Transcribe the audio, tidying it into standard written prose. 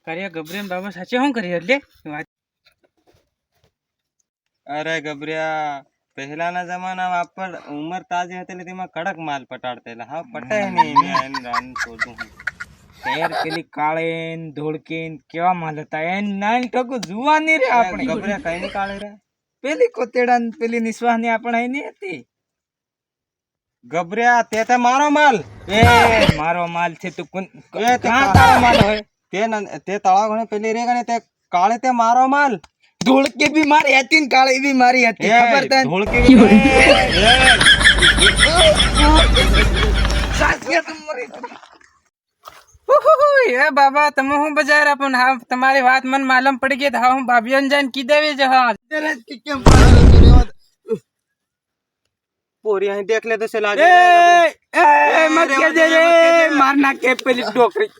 કર્યા ગબરે બાબા સાચે શું કરી એટલે અરે ગબરિયા પહેલાના જમાનામાં આપણ ઉંમર તાજી હતી એટલે તેમાં કડક માલ પટાડતા હા પટાય નહીં પેલી કાળેન ધોળકીન કેવા માલ હતા એ નાની ટકો જુવાની રે આપણે ગબરિયા કઈ ની કાળે રે પેલી કોતેડા ને પેલી નિસ્વાહની આપણે એની હતી ગબરિયા તે મારો માલ એ મારો માલ છે તું કોણ એ કાં તારો માલ હોય તે તળાવ ગણે પેલી રે ગણે તે કાળે તે મારો માલ ધોળકી બી મારી હતી ને કાળી બી મારી હતી ખબર તને ધોળકી એ બાબા તમે હું બજાર પણ હા તમારી વાત મને માલમ પડી ગઈ હા હું ભાભીઓને જઈને કી દેવી છે હા પોરી અહીં દેખ લે તો સે લાગે મત કે દે માર નાખે પેલી ડોકરી